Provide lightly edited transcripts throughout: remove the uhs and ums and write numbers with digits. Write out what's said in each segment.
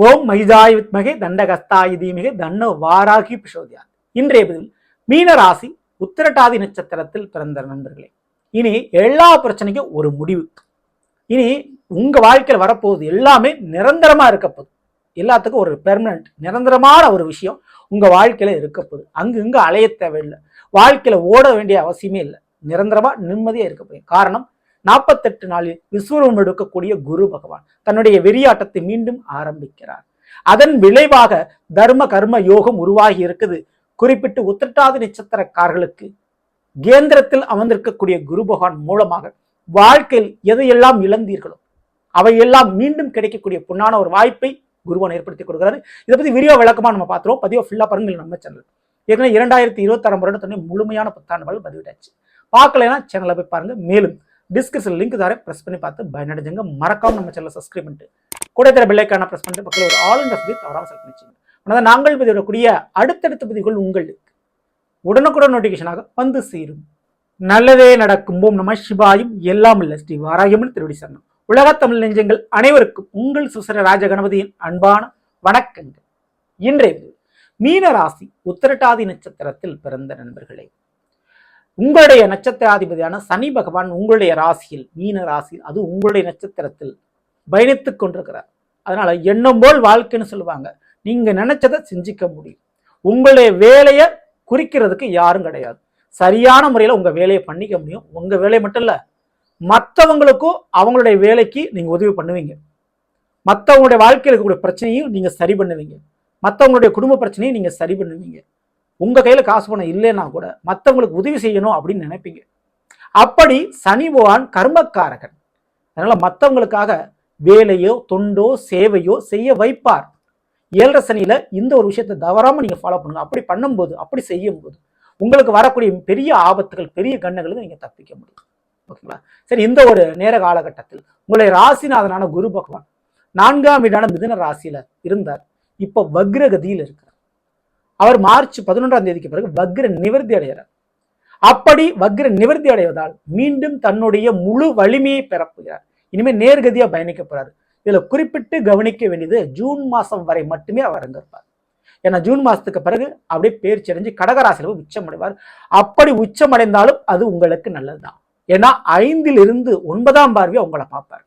ஓம் மைதாய் வித்மகே தண்டகஸ்தாய் தீமகே தன்ன வாராகி பிரசோதியார். இன்றைய பதில் மீனராசி உத்திரட்டாதி நட்சத்திரத்தில் பிறந்த நண்பர்களே, இனி எல்லா பிரச்சனைக்கும் ஒரு முடிவு. இனி உங்க வாழ்க்கையில் வரப்போகுது எல்லாமே நிரந்தரமா இருக்க போகுது. எல்லாத்துக்கும் ஒரு பெர்மனன்ட் நிரந்தரமான ஒரு விஷயம் உங்க வாழ்க்கையில இருக்க போகுது. அங்கு அலைய தேவையில்லை, வாழ்க்கையில ஓட வேண்டிய அவசியமே இல்லை. நிரந்தரமா நிம்மதியா இருக்க போகுது. காரணம், 48 நாளில் விஸ்வரூபம் எடுக்கக்கூடிய குரு பகவான் தன்னுடைய வெறியாட்டத்தை மீண்டும் ஆரம்பிக்கிறார். அதன் விளைவாக தர்ம கர்ம யோகம் உருவாகி இருக்குது. குறிப்பிட்டு உத்திரட்டாதி நட்சத்திரக்காரர்களுக்கு கேந்திரத்தில் அமர்ந்திருக்கக்கூடிய குரு பகவான் மூலமாக வாழ்க்கையில் எதையெல்லாம் இழந்தீர்களோ அவையெல்லாம் மீண்டும் கிடைக்கக்கூடிய பொன்னான ஒரு வாய்ப்பை குருவான் ஏற்படுத்தி கொடுக்கிறாரு. இதை பத்தி வீடியோ விளக்கமா நம்ம பார்த்துருவோம். பதிவா ஃபுல்லா பாருங்க நம்ம சேனல். ஏற்கனவே 2026 வருடம் முழுமையான புத்தாண்டு பலன் பதிவிட்டாச்சு. பார்க்கலைன்னா சேனலை போய் பாருங்க. மேலும் டிஸ்கிரிப்ஷன் லிங்க் தாரே பிரஸ் பண்ணி பார்த்து பயனடைஞ்சுங்க. மறக்காம நம்ம சேனலை சப்ஸ்கிரைப் பண்ணிட்டு கூட தர பெல்லைக்கான பிரஸ் பண்ணிட்டு பக்கத்தில் ஒரு ஆல் இன் பதிவு தவறாம செலக்ட் பண்ணிச்சுங்க. ஆனால் நாங்கள் பதிவிடக்கூடிய அடுத்தடுத்த பதிவுகள் உங்களுக்கு உடனுக்குடன் நோட்டிபிகேஷனாக வந்து சேரும். நல்லதே நடக்கும். ஓம் நம சிவாயும் எல்லாம் இல்ல ஸ்ரீ வாராயமன் திருவடி சரணம். உலக தமிழ் நெஞ்சங்கள் அனைவருக்கும் உங்கள் சுசர ராஜ கணபதியின் அன்பான வணக்கங்கள். இன்றைய மீன ராசி உத்திரட்டாதி நட்சத்திரத்தில் பிறந்த நண்பர்களே, உங்களுடைய நட்சத்திராதிபதியான சனி பகவான் உங்களுடைய ராசியில், மீன ராசியில், அது உங்களுடைய நட்சத்திரத்தில் பயணித்துக் கொண்டிருக்கிறார். அதனால எண்ணம் போல் வாழ்க்கைன்னு சொல்லுவாங்க. நீங்க நினைச்சதை செஞ்சுக்க முடியும். உங்களுடைய வேலையை குறிக்கிறதுக்கு யாரும் கிடையாது. சரியான முறையில் உங்க வேலையை பண்ணிக்க முடியும். உங்க வேலையை மட்டும் இல்ல, மற்றவங்களுக்கும் அவங்களுடைய வேலைக்கு நீங்க உதவி பண்ணுவீங்க. மற்றவங்களுடைய வாழ்க்கையில் இருக்கக்கூடிய பிரச்சனையும் நீங்க சரி பண்ணுவீங்க. மற்றவங்களுடைய குடும்ப பிரச்சனையும் நீங்க சரி பண்ணுவீங்க. உங்க கையில காசு பணம் இல்லைன்னா கூட மற்றவங்களுக்கு உதவி செய்யணும் அப்படின்னு நினைப்பீங்க. அப்படி சனி பகவான் கர்மக்காரகன். அதனால மற்றவங்களுக்காக வேலையோ தொண்டோ சேவையோ செய்ய வைப்பார். 7.5 சனியில இந்த ஒரு விஷயத்தை தவறாம நீங்க ஃபாலோ பண்ணுங்க. அப்படி பண்ணும்போது, அப்படி செய்யும் போது உங்களுக்கு வரக்கூடிய பெரிய ஆபத்துகள், பெரிய கண்ணங்களுக்கு நீங்க தப்பிக்க முடியும். ஓகேங்களா? சரி, இந்த ஒரு நேர காலகட்டத்தில் உங்களுடைய ராசிநாதனான குரு பகவான் 4ஆம் வீடான மிதுன ராசியில இருந்தார். இப்ப வக்ரகதியில் இருக்கிறார். அவர் மார்ச் 11ஆம் தேதிக்கு பிறகு வக்ர நிவர்த்தி அடைகிறார். அப்படி வக்ர நிவர்த்தி அடைவதால் மீண்டும் தன்னுடைய முழு வலிமையை பெறப்போகிறார். இனிமேல் நேர்கதியா பயணிக்க போறாரு. இதுல குறிப்பிட்டு கவனிக்க வேண்டியது, ஜூன் மாசம் வரை மட்டுமே அவர் அங்க இருப்பார். ஏன்னா ஜூன் மாசத்துக்கு பிறகு அப்படியே பேர்ச்சி அடைஞ்சு கடகராசியில உச்சம் அடைவார். அப்படி உச்சம் அடைந்தாலும் அது உங்களுக்கு நல்லதுதான். ஏன்னா 5ல் இருந்து 9ஆம் பார்வையை உங்களை பார்ப்பார்.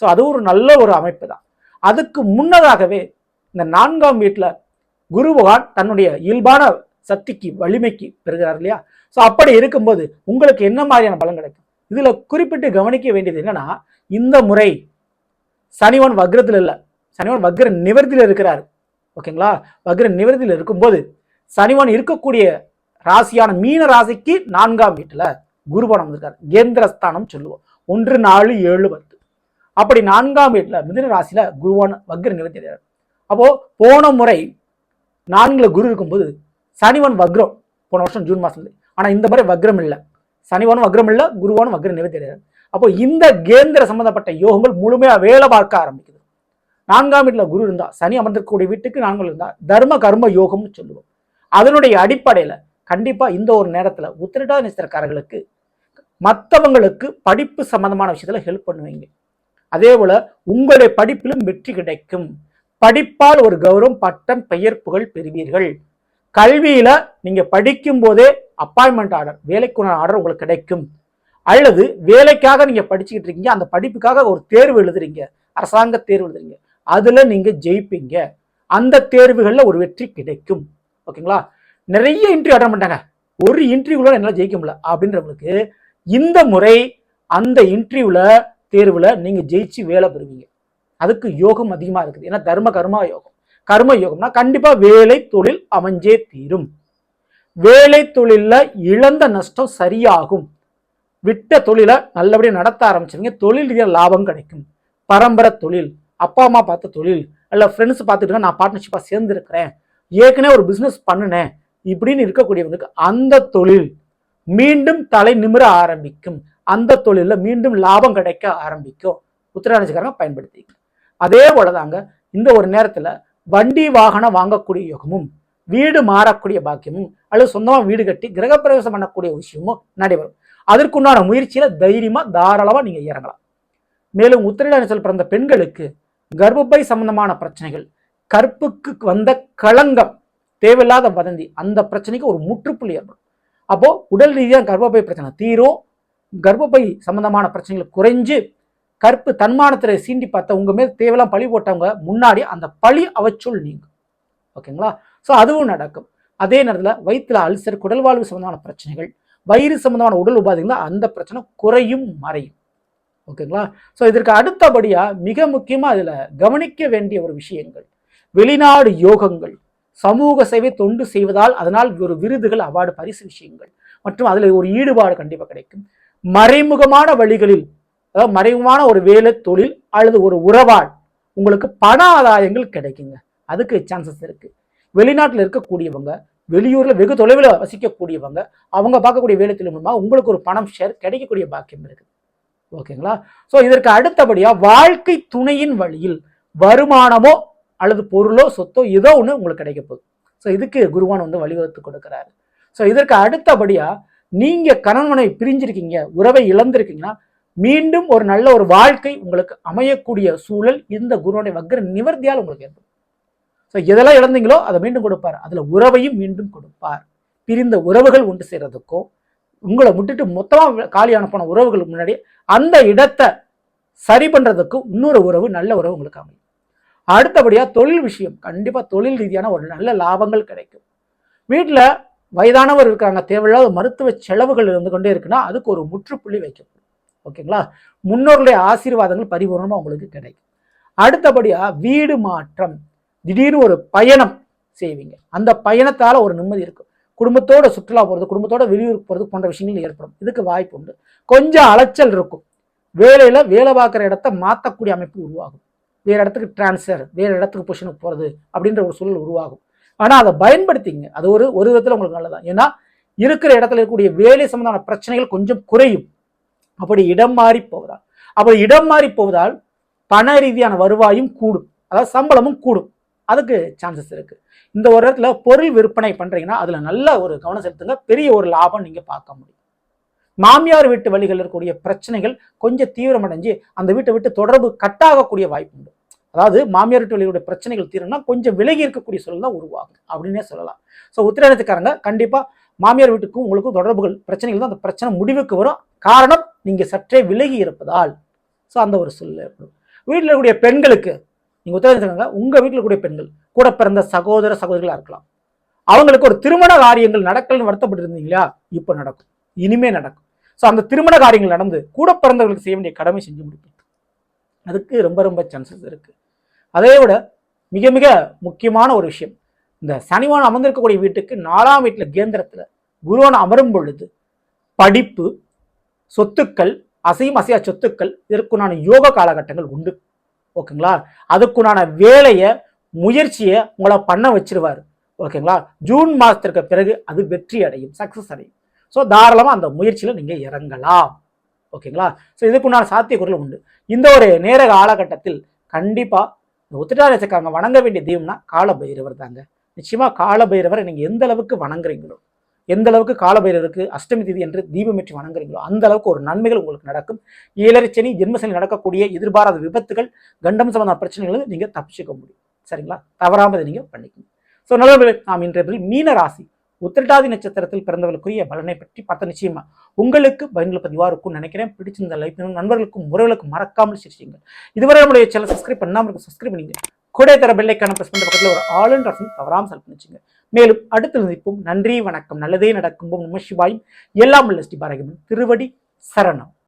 ஸோ அது ஒரு நல்ல ஒரு அமைப்பு தான். அதுக்கு முன்னதாகவே இந்த 4ஆம் வீட்டுல குரு பகவான் தன்னுடைய இயல்பான சக்திக்கு வலிமைக்கு பெறுகிறார் இல்லையா? ஸோ அப்படி இருக்கும்போது உங்களுக்கு என்ன மாதிரியான பலன் கிடைக்கும்? இதுல குறிப்பிட்டு கவனிக்க வேண்டியது என்னன்னா, இந்த முறை சனிவன் வக்ரத்தில் இல்லை, சனிவன் வக்ர நிவர்த்தியில் இருக்கிறார். ஓகேங்களா? வக்ர நிவர்த்தியில் இருக்கும்போது சனிவன் இருக்கக்கூடிய ராசியான மீன ராசிக்கு 4ஆம் வீட்டுல குருபவன் வந்திருக்காரு. கேந்திரஸ்தானம் சொல்லுவோம். 1, 4, 7, 10. அப்படி 4ஆம் வீட்டுல மிதுன ராசியில குருவான் வக்ர நிவர்த்தி அடைகிறார். அப்போ போன முறை 4ல குரு இருக்கும்போது சனிவன் வக்ரம் போன வருஷம் ஜூன் மாசம். ஆனா இந்த மாதிரி வக்ரம் இல்லை, சனிவானும் வக்ரம் இல்லை, குருவானும் வக்ர நிவர்த்தி அடைகிறார். அப்போ இந்த கேந்திர சம்பந்தப்பட்ட யோகங்கள் முழுமையா வேலை பார்க்க ஆரம்பிக்குது. 4ஆம் வீட்டுல குரு இருந்தா, சனி அமர்ந்திருக்கக்கூடிய வீட்டுக்கு 4 இருந்தா தர்ம கர்ம யோகம்னு சொல்லுவோம். அதனுடைய அடிப்படையில கண்டிப்பா இந்த ஒரு நேரத்துல உத்திரட்டாதி நட்சத்திரக்காரர்களுக்கு மற்றவங்களுக்கு படிப்பு சம்பந்தமான விஷயத்துல ஹெல்ப் பண்ணுவீங்க. அதே போல உங்களுடைய படிப்பிலும் வெற்றி கிடைக்கும். படிப்பால் ஒரு கௌரவம், பட்டம், பெயர், புகழ் பெறுவீர்கள். கல்வியில நீங்க படிக்கும் போதே அப்பாயின்மெண்ட் ஆர்டர், வேலைக்குள்ள ஆர்டர் உங்களுக்கு கிடைக்கும். அல்லது வேலைக்காக நீங்க படிச்சுக்கிட்டு இருக்கீங்க, அந்த படிப்புக்காக ஒரு தேர்வு எழுதுறீங்க, அரசாங்க தேர்வு எழுதுறீங்க, அதுல நீங்க ஜெயிப்பீங்க. அந்த தேர்வுகள்ல ஒரு வெற்றி கிடைக்கும். ஓகேங்களா? நிறைய இன்டர்வியூ அட்டன் பண்ணாங்க, ஒரு இன்டர்வியூல என்னால ஜெயிக்க முடியல அப்படின்றவங்களுக்கு இந்த முறை அந்த இன்டர்வியூல தேர்வுல நீங்க ஜெயிச்சு வேலை பெறுவீங்க. அதுக்கு யோகம் அதிகமா இருக்குது. ஏன்னா தர்ம கர்மா யோகம். கர்ம யோகம்னா கண்டிப்பா வேலை தொழில் அமைஞ்சே தீரும். வேலை தொழில இழந்த நஷ்டம் சரியாகும். விட்ட தொழிலை நல்லபடியாக நடத்த ஆரம்பிச்சிருங்க. தொழில் ரீதியாக லாபம் கிடைக்கும். பரம்பரை தொழில், அப்பா அம்மா பார்த்த தொழில், அல்ல ஃப்ரெண்ட்ஸ் பார்த்துட்டு நான் பார்ட்னர்ஷிப்பாக சேர்ந்துருக்கிறேன், ஏற்கனவே ஒரு பிஸ்னஸ் பண்ணினேன் இப்படின்னு இருக்கக்கூடியவங்களுக்கு அந்த தொழில் மீண்டும் தலை நிமிர ஆரம்பிக்கும். அந்த தொழிலில் மீண்டும் லாபம் கிடைக்க ஆரம்பிக்கும். உத்திரட்டாதிக்காரங்க பயன்படுத்திக்க. அதே போலதாங்க இந்த ஒரு நேரத்துல வண்டி வாகனம் வாங்கக்கூடிய யோகமும், வீடு மாறக்கூடிய பாக்கியமும், அல்லது சொந்தமா வீடு கட்டி கிரகப்பிரவேசம் பண்ணக்கூடிய விஷயமும் நடைபெறும். அதற்குண்டான முயற்சியில தைரியமா தாராளமா நீங்க இறங்கலாம். மேலும் உத்திரட்டாதி பிறந்த பெண்களுக்கு கர்ப்பப்பை சம்பந்தமான பிரச்சனைகள், கற்புக்கு வந்த களங்கம், தேவையில்லாத வதந்தி, அந்த பிரச்சனைக்கு ஒரு முற்றுப்புள்ளி ஏற்படும். அப்போ உடல் ரீதியாக கர்ப்பப்பை பிரச்சனை தீரும், கர்ப்பப்பை சம்பந்தமான பிரச்சனைகள் குறைஞ்சு, கற்பு தன்மானத்தை சீண்டி பார்த்த உங்க மேல் தேவையெல்லாம் பழி போட்டவங்க முன்னாடி அந்த பழி அவச்சுள் நீங்கும். ஓகேங்களா? ஸோ அதுவும் நடக்கும். அதே நேரத்தில் வயிற்றுல அல்சர், குடல்வாழ்வு சம்பந்தமான பிரச்சனைகள், வயிறு சம்பந்தமான உடல் உபாதைகள் அந்த பிரச்சனை குறையும் மறையும். ஓகேங்களா? ஸோ இதற்கு அடுத்தபடியா மிக முக்கியமா இதுல கவனிக்க வேண்டிய ஒரு விஷயங்கள், வெளிநாடு யோகங்கள், சமூக சேவை தொண்டு செய்வதால் அதனால் ஒரு விருதுகள், அவார்டு, பரிசு விஷயங்கள் மற்றும் அதுல ஒரு ஈடுபாடு கண்டிப்பா கிடைக்கும். மறைமுகமான வழிகளில், அதாவது மறைமுகமான ஒரு வேலை, தொழில் அல்லது ஒரு உறவால் உங்களுக்கு பண ஆதாயங்கள் கிடைக்குங்க. அதுக்கு சான்சஸ் இருக்கு. வெளிநாட்டில் இருக்கக்கூடியவங்க, வெளியூர்ல வெகு தொலைவில் வசிக்கக்கூடியவங்க, அவங்க பார்க்கக்கூடிய வேலை தொழில் மூலமா உங்களுக்கு ஒரு பணம் ஷேர் கிடைக்கக்கூடிய பாக்கியம் இருக்கு. ஓகேங்களா? ஸோ இதற்கு அடுத்தபடியா வாழ்க்கை துணையின் வழியில் வருமானமோ அல்லது பொருளோ சொத்தோ ஏதோ ஒன்று உங்களுக்கு கிடைக்க போகுது. ஸோ இதுக்கு குருவான் வழிவகுத்து கொடுக்கிறாரு. ஸோ இதற்கு அடுத்தபடியா நீங்க கணவனை பிரிஞ்சிருக்கீங்க, உறவை இழந்திருக்கீங்கன்னா மீண்டும் ஒரு நல்ல ஒரு வாழ்க்கை உங்களுக்கு அமையக்கூடிய சூழல் இந்த குருவனுடைய வக்ர நிவர்த்தியால் உங்களுக்கு ஏற்படும். ஸோ எதெல்லாம் இழந்தீங்களோ அதை மீண்டும் கொடுப்பார். அதுல உறவையும் மீண்டும் கொடுப்பார். பிரிந்த உறவுகள் ஒன்று சேர்றதுக்கும், உங்களை விட்டுட்டு மொத்தமா காலியான போன உறவுகளுக்கு முன்னாடி அந்த இடத்தை சரி பண்றதுக்கும் இன்னொரு உறவு, நல்ல உறவு உங்களுக்கு அமையும். அடுத்தபடியா தொழில் விஷயம், கண்டிப்பா தொழில் ரீதியான ஒரு நல்ல லாபங்கள் கிடைக்கும். வீட்டுல வயதானவர் இருக்காங்க, தேவையில்லாத மருத்துவ செலவுகள் இருந்து கொண்டே இருக்குன்னா அதுக்கு ஒரு முற்றுப்புள்ளி வைக்கப்படும். ஓகேங்களா? முன்னோர்களுடைய ஆசீர்வாதங்கள் பரிபூர்ணமா உங்களுக்கு கிடைக்கும். அடுத்தபடியா வீடு மாற்றம், திடீர்னு ஒரு பயணம் செய்வீங்க, அந்த பயணத்தால ஒரு நிம்மதி இருக்கும். குடும்பத்தோட சுற்றுலா போறது, குடும்பத்தோட வெளியூருக்கு போறது போன்ற விஷயங்கள் ஏற்படும். இதுக்கு வாய்ப்பு உண்டு. கொஞ்சம் அலைச்சல் இருக்கும். வேலையில வேலை பார்க்குற இடத்த மாற்றக்கூடிய அமைப்பு உருவாகும். வேற இடத்துக்கு டிரான்ஸ்ஃபர், வேற இடத்துக்கு பொசிஷனுக்கு போறது அப்படின்ற ஒரு சூழல் உருவாகும். ஆனா அதை பயன்படுத்திங்க. அது ஒரு விதத்துல உங்களுக்கு நல்லதான். ஏன்னா இருக்கிற இடத்துல இருக்கக்கூடிய வேலை சம்பந்தமான பிரச்சனைகள் கொஞ்சம் குறையும். அப்படி இடம் மாறி போவதால், அப்படி இடம் மாறி போவதால் பண ரீதியான வருவாயும் கூடும், அதாவது சம்பளமும் கூடும். அதுக்கு சான்சஸ் இருக்கு. இந்த ஒரு இடத்துல பொருள் விற்பனை பண்றீங்கன்னா அதுல நல்ல ஒரு கவனம் செலுத்துங்க. பெரிய ஒரு லாபம் நீங்க பார்க்க முடியும். மாமியார் வீட்டு வழிகள் இருக்கக்கூடிய பிரச்சனைகள் கொஞ்சம் தீவிரமடைஞ்சு அந்த வீட்டை விட்டு தொடர்பு கட்டாகக்கூடிய வாய்ப்பு உண்டு. அதாவது மாமியார் வீட்டு வழிகளுடைய பிரச்சனைகள் தீரணும்னா கொஞ்சம் விலகி இருக்கக்கூடிய சூழல் தான் உருவாகும் அப்படின்னே சொல்லலாம். ஸோ உத்திராடத்துக்காரங்க கண்டிப்பா மாமியார் வீட்டுக்கும் உங்களுக்கும் தொடர்புகள், பிரச்சனைகள் தான் அந்த பிரச்சனை முடிவுக்கு வரும். காரணம் நீங்க சற்றே விலகி இருப்பதால். ஸோ அந்த ஒரு சூழல் ஏற்படும். வீட்டில் இருக்கக்கூடிய பெண்களுக்கு நீங்க உத்திராடத்துக்காரங்க, உங்க வீட்டில் இருக்கக்கூடிய பெண்கள் கூட பிறந்த சகோதர சகோதரிகளா இருக்கலாம். அவங்களுக்கு ஒரு திருமண காரியங்கள் நடக்கலன்னு வருத்தப்பட்டு இருந்தீங்களா, இப்போ நடக்கும், இனிமே நடக்கும். ஸோ அந்த திருமண காரியங்கள் நடந்து கூட பிறந்தவர்களுக்கு செய்ய வேண்டிய கடமை செஞ்சு முடிப்பீங்க. அதுக்கு ரொம்ப ரொம்ப சான்சஸ் இருக்கு. அதே விட மிக மிக முக்கியமான ஒரு விஷயம், இந்த சனிவான் அமர்ந்திருக்கக்கூடிய வீட்டுக்கு 4ஆம் வீட்டுல கேந்திரத்துல குருவான் அமரும் பொழுது படிப்பு, சொத்துக்கள், அசையும் அசையா சொத்துக்கள், இதற்குண்டான யோக காலகட்டங்கள் உண்டு. ஓகேங்களா? அதுக்குண்டான வேலையை, முயற்சியை உங்களை பண்ண வச்சிருவாரு. ஓகேங்களா? ஜூன் மாதத்திற்கு பிறகு அது வெற்றி அடையும், சக்சஸ் அடையும். ஸோ தாராளமாக அந்த முயற்சியில் நீங்கள் இறங்கலாம். ஓகேங்களா? ஸோ இதுக்குண்டான சாத்தியக்கூறுகள் உண்டு. இந்த ஒரு நேர காலகட்டத்தில் கண்டிப்பாக உத்திராடத்துக்காக வணங்க வேண்டிய தெய்வம்னா காலபைரவர் தாங்க. நிச்சயமாக காலபைரவரை நீங்கள் எந்த அளவுக்கு வணங்குறீங்களோ, எந்த அளவுக்கு காலபைரவருக்கு அஷ்டமி திதி என்று தீபமேற்றி வணங்குறீங்களோ அந்த அளவுக்கு ஒரு நன்மைகள் உங்களுக்கு நடக்கும். ஏழரைச்சனி, ஜென்மசனி நடக்கக்கூடிய எதிர்பாராத விபத்துகள், கண்டம் சம்பந்தமான பிரச்சனைகள் நீங்கள் தப்பிச்சுக்க முடியும். சரிங்களா? தவறாமல் நீங்கள் பண்ணிக்கணும். ஸோ நல்லவர்களே, நாம் இன்றைய மீன ராசி உத்திரட்டாதி நட்சத்திரத்தில் பிறந்தவர்களுக்குரிய பலனை பற்றி பார்த்த நிச்சயமா உங்களுக்கு பயனுள்ள பதிவாக இருக்கும்னு நினைக்கிறேன். பிடிச்சிருந்த லைக் நண்பர்களுக்கும் உறவுகளுக்கும் மறக்காமல் செய்யுங்கள். இதுவரை நம்மளுடைய சேனல் சப்ஸ்கிரைப் பண்ணாமல் சப்ஸ்கிரைப் பண்ணிங்க. கூட தர பெல்லைக்கான பிரஸ் பண்ண பக்கத்தில் ஒரு ஆல் அண்ட் ஆப்ஷன் தவறாமல் செலக்ட் பண்ணிச்சுங்க. மேலும் அடுத்து நிற்போம். நன்றி, வணக்கம். நல்லதே நடக்கும். நம சிவாயும். எல்லாம் உள்ள ஸ்ரீ பாரகிமன் திருவடி சரணம்.